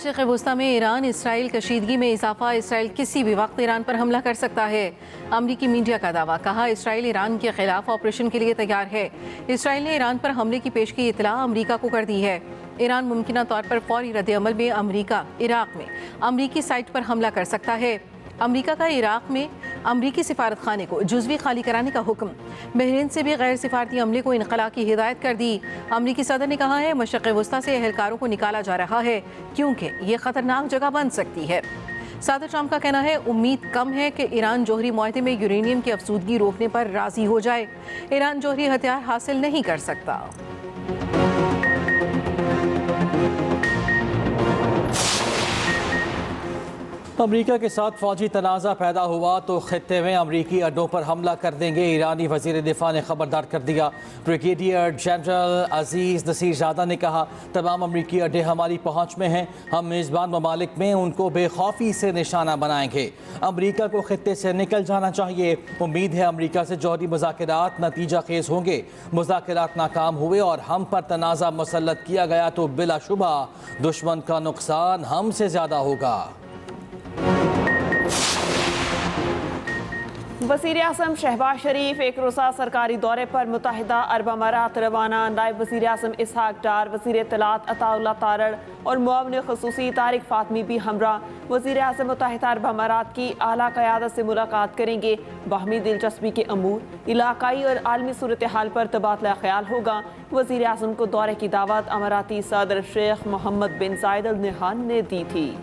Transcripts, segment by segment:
मशरिक़ वस्ता में Iran Israel कशीदगी में इजाफा। इसराइल किसी भी वक्त ईरान पर हमला कर सकता है। अमरीकी मीडिया का दावा। कहा, इसराइल ईरान के खिलाफ ऑपरेशन के लिए तैयार है। इसराइल ने ईरान पर हमले की पेशगी इतला अमरीका को कर दी है। ईरान मुमकिन तौर पर फौरी रद्द-ए-अमल में अमरीका इराक में अमरीकी साइट पर हमला कर सकता है। अमरीका का इराक में अमरीकी सिफारत खाने को जुज़वी खाली कराने का हुक्म। बहरीन से भी गैर सिफारती अमले को इनखला की हिदायत कर दी। अमरीकी सदर ने कहा है, मशरिक़ वस्ता से एहलकारों को निकाला जा रहा है क्योंकि ये ख़तरनाक जगह बन सकती है। सदर ट्रंप का कहना है, उम्मीद कम है कि ईरान जोहरी मुआहदे में यूरेनियम की अफसूदगी रोकने पर राजी हो जाए। ईरान जोहरी हथियार हासिल नहीं कर सकता। अमरीका के साथ फौजी तनाज़ा पैदा हुआ तो खित्ते में अमरीकी अड्डों पर हमला कर देंगे। ईरानी वज़ीर दिफा ने खबरदार कर दिया। ब्रिगेडियर जनरल अजीज़ नसीरज़ादा ने कहा, तमाम अमरीकी अड्डे हमारी पहुँच में हैं। हम मेज़बान ममालिक में उनको बेखौफी से निशाना बनाएंगे। अमरीका को खित्ते से निकल जाना चाहिए। उम्मीद है अमरीका से जौहरी मुज़ाकरात नतीजा खेज़ होंगे। मुज़ाकरात नाकाम हुए और हम पर तनाज़ा मुसल्लत किया गया तो बिलाशुबा दुश्मन का नुकसान हमसे ज़्यादा होगा। वज़ीर आज़म शहबाज शरीफ एक रोज़ा सरकारी दौरे पर मुत्तहिदा अरब अमारात रवाना। नायब वज़ीर आज़म इसहाक डार, वज़ीर इत्तलात अताउल्लाह तारड़ और मुआविन ख़ुसूसी तारिक फ़ातमी भी हमरा। वज़ीर आज़म मुत्तहिदा अरब अमारात की आला क़यादत से मुलाकात करेंगे। बाहमी दिलचस्पी के अमूर, इलाकाई और आलमी सूरत हाल पर तबादला ख्याल होगा। वज़ीर आज़म को दौरे की दावत अमाराती सदर शेख मोहम्मद बिन ज़ायद अल नहयान ने दी थी।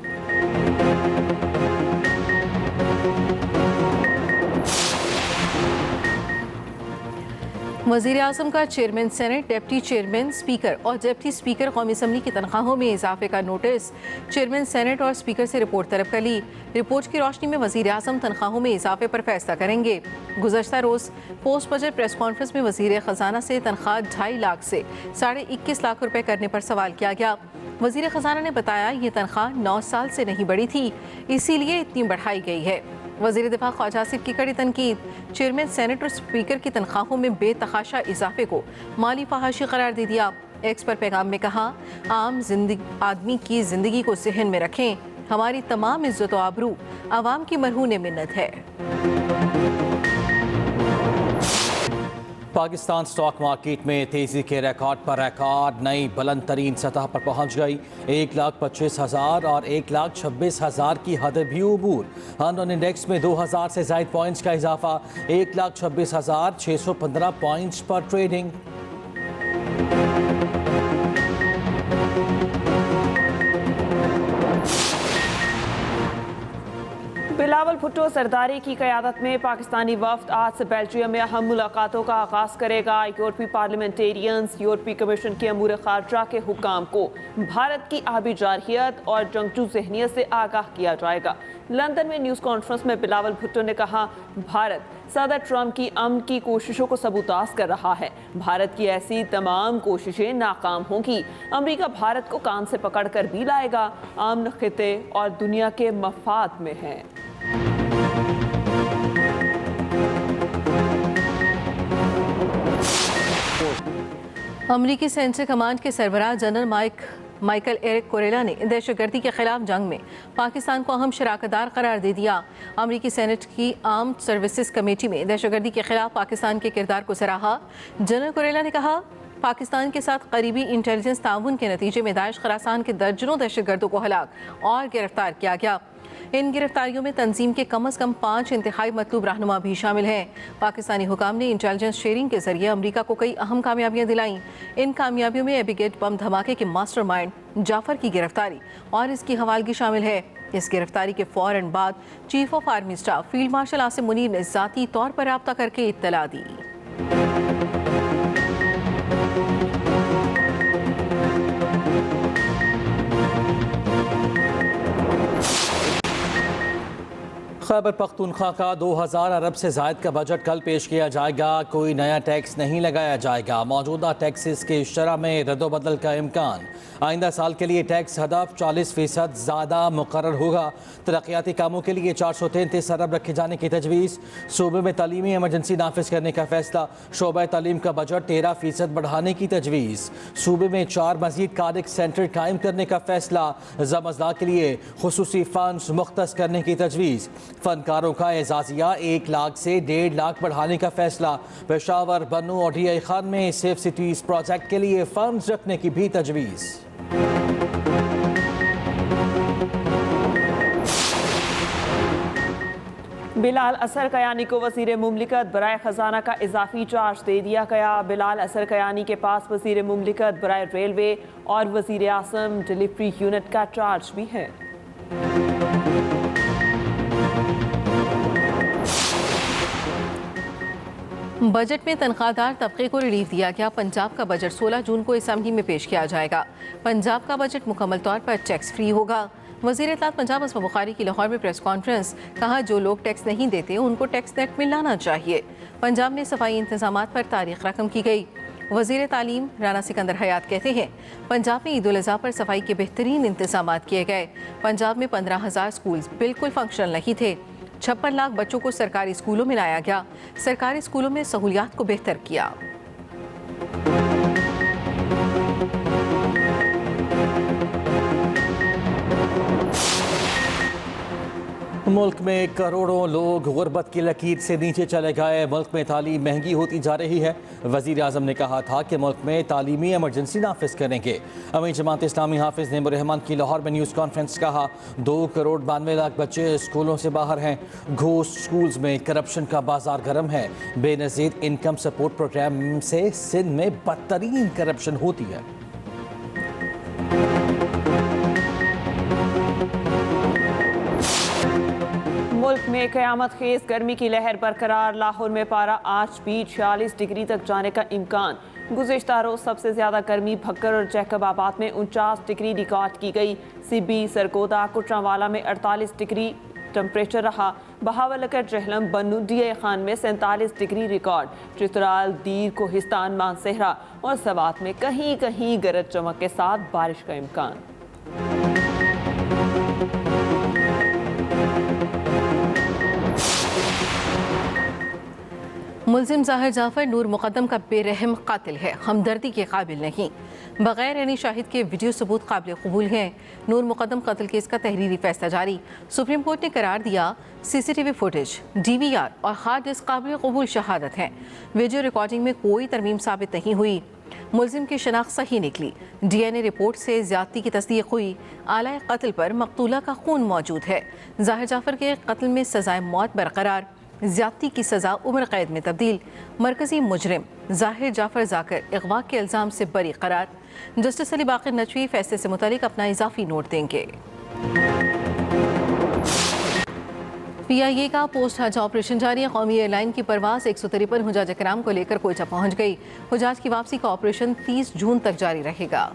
वज़ीर आज़म का chairman senate, deputy chairman, speaker और डिप्टी स्पीकर कौमी असम्बली की तनख्वाहों में इजाफे का नोटिस। चेयरमैन सेनेट और स्पीकर से रिपोर्ट तलब कर ली। रिपोर्ट की रोशनी में वज़ीर आज़म तनख्वाहों में इजाफे पर फैसला करेंगे। गुज़श्ता रोज़ पोस्ट बजट प्रेस कॉन्फ्रेंस में वज़ीर ख़जाना से तनख्वाह 2.5 लाख से 21.5 लाख रुपये करने पर सवाल किया गया। वज़ीर ख़जाना ने बताया, ये तनख्वाह 9 साल से नहीं बढ़ी थी, इसीलिए इतनी बढ़ाई गई है। वज़ीर दिफा ख्वाजा आसिफ की कड़ी तनकीद। चेयरमैन सेनेट और स्पीकर की तनख्वाहों में बेतहाशा इजाफे को माली फहाशी करार दे दिया। एक्स पर पैगाम में कहा, आम आदमी की ज़िंदगी को जहन में रखें। हमारी तमाम इज्जत व आबरू आवाम की मरहून मिन्नत है। पाकिस्तान स्टॉक मार्केट में तेजी के रिकॉर्ड पर रिकॉर्ड नई बुलंद तरीन सतह पर पहुंच गई। 1,25,000 और 1,26,000 की हद भी अबूर। लंदन इंडेक्स में 2,000 से ज़ायद पॉइंट्स का इजाफा। 1,26,615 पॉइंट्स पर ट्रेडिंग। बिलावल भुट्टो सरदारी की क़यादत में पाकिस्तानी वफ़द आज से बेल्जियम में अहम मुलाकातों का आगाज़ करेगा। यूरोपीय पार्लियामेंटेरियंस, यूरोपीय कमीशन के अमूर ख़ारजा के हुक्काम को भारत की आबी जारहियत और जंगजू ज़हनियत से आगाह किया जाएगा। लंदन में न्यूज़ कॉन्फ्रेंस में बिलावल भुट्टो ने कहा, भारत सदर ट्रंप की अमन की कोशिशों को सबूताज कर रहा है। भारत की ऐसी तमाम कोशिशें नाकाम होंगी। अमेरिका भारत को कान से पकड़ कर भी लाएगा। अमन खिते और दुनिया के मफाद में है। अमरीकी सेंट्रल कमांड के सरबराह जनरल माइकल एरिक कोरेला ने दहशतगर्दी के खिलाफ जंग में पाकिस्तान को अहम शराकतदार करार दे दिया। अमरीकी सेनेट की आर्म्ड सर्विसेज कमेटी में दहशतगर्दी के खिलाफ पाकिस्तान के किरदार को सराहा। जनरल कोरेला ने कहा, पाकिस्तान के साथ करीबी इंटेलिजेंस ताउन के नतीजे में दाइश खरासान के दर्जनों दहशतगर्दों को हलाक और गिरफ्तार किया गया। इन गिरफ्तारियों में तंजीम के कम अज़ कम 5 इंतहाई मतलूब रहनुमा भी शामिल हैं। पाकिस्तानी हुकाम ने इंटेलिजेंस शेयरिंग के जरिए अमरीका को कई अहम कामयाबियां दिलाईं। इन कामयाबियों में एबिगेट बम धमाके के मास्टरमाइंड जाफर की गिरफ्तारी और इसकी हवालगी शामिल है। इस गिरफ्तारी के फौरन बाद chief of army staff field marshal Asim Munir ने ज़ाती तौर पर राब्ता करके इत्तला दी। खैबर पख्तूनख्वा का 2000 अरब से जायद का बजट कल पेश किया जाएगा। कोई नया टैक्स नहीं लगाया जाएगा। मौजूदा टैक्सेस के शरह में रद्दोबदल का इम्कान। आइंदा साल के लिए टैक्स हदफ 40% ज़्यादा मुकर्रर होगा। तरक्याती कामों के लिए 433 अरब रखे जाने की तजवीज़। सूबे में तालीमी एमरजेंसी नाफिज करने का फैसला। शोबा तालीम का बजट 13% बढ़ाने की तजवीज़। सूबे में 4 मज़ीद कार्डिक सेंटर कायम करने का फैसला। ज़मज़ला के लिए खुसूसी फंड्स मुख्तस करने की तजवीज़। फनकारों का एजाजिया 1 लाख से 1.5 लाख बढ़ाने का फैसला। पेशावर, बन्नू और DI खान में सेफ सिटीज़ प्रोजेक्ट के लिए फंड्स रखने की भी तजवीज़। बिलाल असर कयानी को वज़ीर मुमलिकत बराए ख़जाना का इजाफी चार्ज दे दिया गया। बिलाल असर कयानी के पास वज़ीर मुमलिकत बराए रेलवे और वज़ीर आज़म डिलीवरी यूनिट का चार्ज भी है। बजट में तनख्वाहदार तबके को रिलीफ दिया गया। पंजाब का बजट 16 जून को असेंबली में पेश किया जाएगा। पंजाब का बजट मुकम्मल तौर पर टैक्स फ्री होगा। वज़ीर इत्तलात पंजाब असमा बुखारी की लाहौर में प्रेस कॉन्फ्रेंस। कहा, जो लोग टैक्स नहीं देते उनको टैक्स नेट में लाना चाहिए। पंजाब में सफाई इंतजामात पर तारीख रकम की गई। वज़ीर तालीम राना सिकंदर हयात कहते हैं, पंजाब में ईद उल अज़हा पर सफाई के बेहतरीन इंतजामात किए गए। पंजाब में 15,000 स्कूल बिल्कुल फंक्शनल नहीं थे। 56 लाख बच्चों को सरकारी स्कूलों में लाया गया। सरकारी स्कूलों में सहूलियात को बेहतर किया। मुल्क में करोड़ों लोग गुर्बत की लकीर से नीचे चले गए। मुल्क में तालीम महंगी होती जा रही है। वज़ीर आज़म ने कहा था कि मुल्क में तालीमी एमरजेंसी नाफिज करेंगे। अमीर जमात इस्लामी हाफिज नेमुर रहमान की लाहौर में न्यूज़ कॉन्फ्रेंस। कहा, 2 करोड़ 92 लाख बच्चे स्कूलों से बाहर हैं। घोस्ट स्कूल्स में करप्शन का बाजार गर्म है। बेनज़ीर इनकम सपोर्ट प्रोग्राम से सिंध में बदतरीन करप्शन होती है। मुल्क में क़यामत खेज गर्मी की लहर बरकरार। लाहौर में पारा आज भी 46 डिग्री तक जाने का इम्कान। गुज़िश्ता रोज़ सबसे ज़्यादा गर्मी भक्कर और जैकबाबाद में 49 डिग्री रिकॉर्ड की गई। सिब्बी, सरगोदा, कुटरावाला में 48 डिग्री टेम्परेचर रहा। बहावलकर, जहलम, बन्नू, DI खान में 47 डिग्री रिकॉर्ड। चित्राल, दीर, कोहिस्तान, मानसेहरा और सवात में कहीं कहीं गरज चमक के साथ बारिश का इम्कान। मुल्जिम ज़ाहिर जाफ़र नूर मुक़द्दम का बेरहम कातिल है, हमदर्दी के काबिल नहीं। बगैर यानी शाहिद के वीडियो सबूत काबिल कबूल हैं। नूर मुक़द्दम कत्ल केस का तहरीरी फैसला जारी। सुप्रीम कोर्ट ने करार दिया, CCTV फुटेज, DVR और हार्ड डिस्क काबिल कबूल शहादत हैं। वीडियो रिकॉर्डिंग में कोई तरमीम साबित नहीं हुई। मुल्जिम की शनाख्त सही निकली। DNA रिपोर्ट से ज़्यादती की तस्दीक हुई। आला कत्ल पर मकतूला का खून मौजूद है। ज़ाहिर जाफ़र के कत्ल में सज़ाए मौत बरकरार। ज़्यादती की सज़ा उम्र कैद में तब्दील। मरकज़ी मुजरिम ज़ाहिर जाफ़र ज़ाकर अगवा के इल्ज़ाम से बरी करार। जस्टिस अली बाक़िर नचवी फैसले से मुतालिक अपना इजाफी नोट देंगे। PIA का पोस्ट हज ऑपरेशन जारी है। कौमी एयरलाइन की परवाज़ 153 हुजाज कराम को लेकर कोयटा पहुँच गई। हुजाज की वापसी का ऑपरेशन 30 जून तक जारी रहेगा।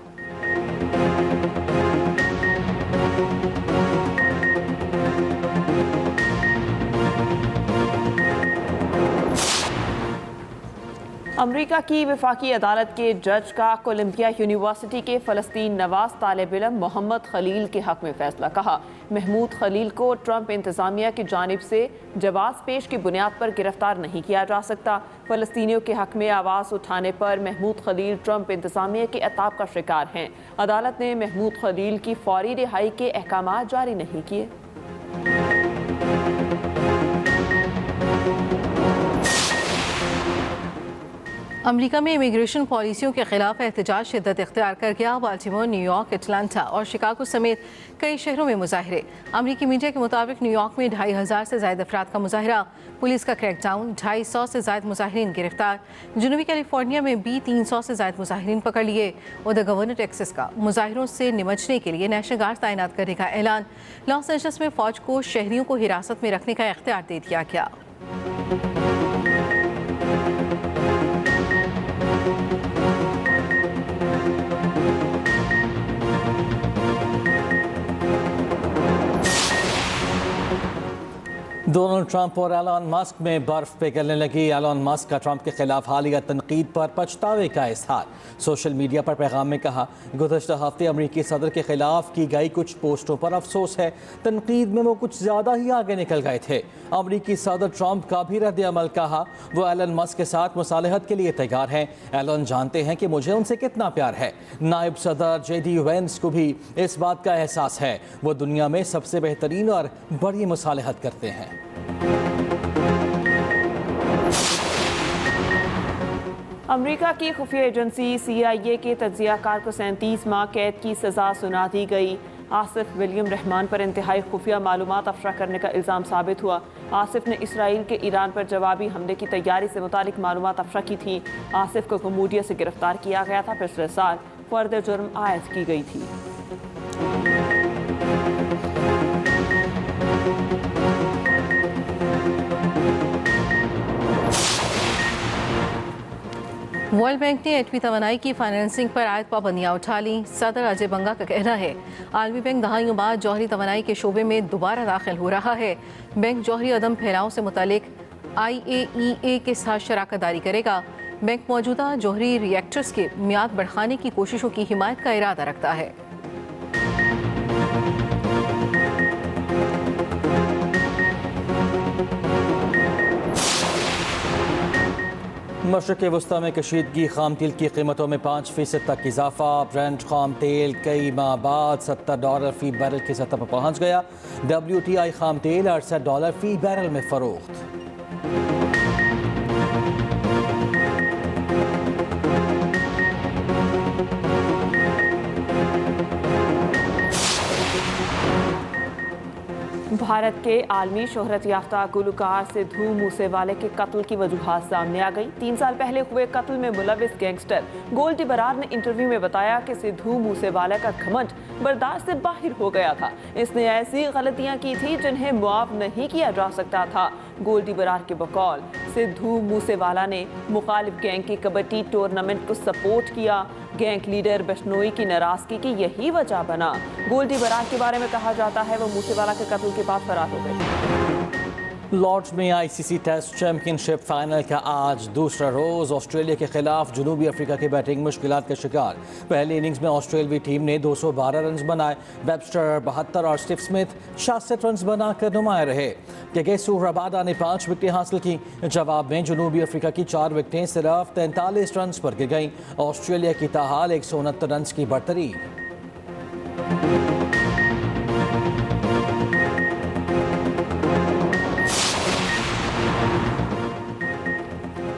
अमरीका की वफाकी अदालत के जज का कोलंबिया यूनिवर्सिटी के फ़लस्तीन नवाज तालिब इल्म मोहम्मद खलील के हक़ में फ़ैसला। कहा, महमूद खलील को ट्रंप इंतज़ामिया की जानिब से जवाज़ पेश की बुनियाद पर गिरफ्तार नहीं किया जा सकता। फ़लस्तीनियों के हक़ में आवाज़ उठाने पर महमूद खलील ट्रंप इंतज़ामिया के अताब का शिकार हैं। अदालत ने महमूद खलील की फौरी रिहाई के अहकाम जारी नहीं किए। अमेरिका में इमिग्रेशन पॉलिसियों के खिलाफ एहतजाज शिद्दत इख्तियार कर गया। बाल्टीमोर, न्यूयॉर्क, एटलांटा और शिकागो समेत कई शहरों में मुजाहरे। अमेरिकी मीडिया के मुताबिक न्यूयॉर्क में 2,500 से ज़ायद अफराद का मुजाहरा। पुलिस का क्रैकडाउन, 250 से ज़ायद मुजाहरीन गिरफ्तार। जनूबी कैलिफोर्निया में भी 300 से ज़ायद मुजाहरीन पकड़ लिए। उधर गवर्नर टेक्सास का मुजाहरों से निमटने के लिए नेशनल गार्ड तैनात करने का ऐलान। लॉस एंजल्स में फ़ौज को शहरियों को हिरासत में रखने का इख्तियार दे दिया गया। डोनाल्ड ट्रंप और एलन मस्क में बर्फ पिघलने लगी। एलन मस्क का ट्रंप के खिलाफ हालिया तनकीद पर पछतावे का इजहार। सोशल मीडिया पर पैगाम में कहा, गुज़श्ता हफ्ते अमरीकी सदर के खिलाफ की गई कुछ पोस्टों पर अफसोस है, तनकीद में वो कुछ ज़्यादा ही आगे निकल गए थे। अमरीकी सदर ट्रंप का भी रद्द अमल कहा, वो एलन मस्क के साथ मुसालहत के लिए तैयार हैं। एलन जानते हैं कि मुझे उनसे कितना प्यार है। नायब सदर JD वेंस को भी इस बात का एहसास है। वो दुनिया में सबसे बेहतरीन और बड़ी मुसालहत करते हैं। अमेरिका की खुफिया एजेंसी CIA के तज्जियाकार को 37 माह कैद की सजा सुना दी गई। आसिफ विलियम रहमान पर इंतहाई खुफिया मालूमात अफशा करने का इल्ज़ाम साबित हुआ। आसिफ ने इसराइल के ईरान पर जवाबी हमले की तैयारी से मुतालिक मालूमात अफशा की थी। आसिफ को कम्बोडिया से गिरफ्तार किया गया था। पिछले साल फर्द जुर्म आयद की गई थी। वर्ल्ड बैंक ने एटमी तवानाई की फाइनेंसिंग पर आयद पाबंदियाँ उठा ली। सदर अजय बंगा का कहना है, आलमी बैंक दहाइयों बाद जौहरी तवानाई के शोबे में दोबारा दाखिल हो रहा है। बैंक जौहरी अदम फैलाव से मुतालिक IAEA के साथ शराकत दारी करेगा। बैंक मौजूदा जौहरी रिएक्टर्स के मियाद बढ़ाने की कोशिशों की हिमायत का इरादा रखता है। मशरक़ वस्ता में कशीदगी खाम तेल की कीमतों में 5% तक इजाफा। ब्रेंट खाम तेल कई माह बाद $70 फी बैरल की सतह पर पहुंच गया। WTI खाम तेल $68 फी बैरल में फरोख्त। भारत के आलमी शोहरत याफ्ता गुलकार सिद्धू मूसेवाले के कत्ल की वजूहात सामने आ गई। 3 साल पहले हुए कत्ल में मुलविस गैंगस्टर गोल्डी बरार ने इंटरव्यू में बताया कि सिद्धू मूसेवाला का घमंड बर्दाश्त से बाहर हो गया था। इसने ऐसी गलतियां की थी जिन्हें मुआफ नहीं किया जा सकता था। गोल्डी बरार के बकौल सिद्धू मूसेवाला ने मुखालिफ गैंग की कबड्डी टूर्नामेंट को सपोर्ट किया। गैंग लीडर बिश्नोई की नाराजगी की यही वजह बना। गोल्डी बरार के बारे में कहा जाता है वो मूसेवाला के कत्ल के बाद फरार हो गए। लॉर्ड्स में ICC टेस्ट चैंपियनशिप फाइनल का आज दूसरा रोज। ऑस्ट्रेलिया के खिलाफ जनूबी अफ्रीका की बैटिंग मुश्किलात का शिकार। पहली इनिंग्स में ऑस्ट्रेलवी टीम ने 212 रन बनाए। वेबस्टर 72 और स्टीव स्मिथ 66 रन बनाकर नुमाया रहे। केगेसु रबाडा ने 5 विकेटें हासिल की। जवाब में जनूबी अफ्रीका की 4 विकेटें सिर्फ 43 रन पर गिर गईं। ऑस्ट्रेलिया की ताहाल 169 रन की बढ़तरी।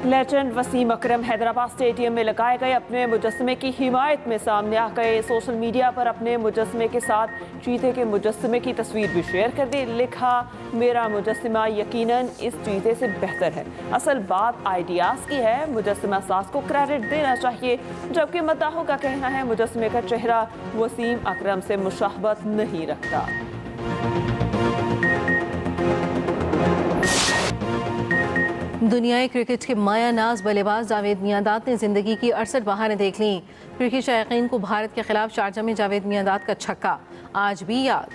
लेजेंड वसीम अकरम हैदराबाद स्टेडियम में लगाए गए अपने मुजस्समे की हिमायत में सामने आ गए। सोशल मीडिया पर अपने मुजस्समे के साथ चीते के मुजस्समे की तस्वीर भी शेयर कर दी। लिखा, मेरा मुजस्समा यकीनन इस चीते से बेहतर है। असल बात आइडियाज़ की है, मुजस्समा साज को क्रेडिट देना चाहिए। जबकि मद्दाहों का कहना है मुजस्समे का चेहरा वसीम अकरम से मुशाबहत नहीं रखता। दुनियाई क्रिकेट के माया नाज बल्लेबाज जावेद मियांदाद ने जिंदगी की 68 बहारें देख लीं। क्रिकेट शायकीन को भारत के खिलाफ शारजा में जावेद मियांदाद का छक्का आज भी याद।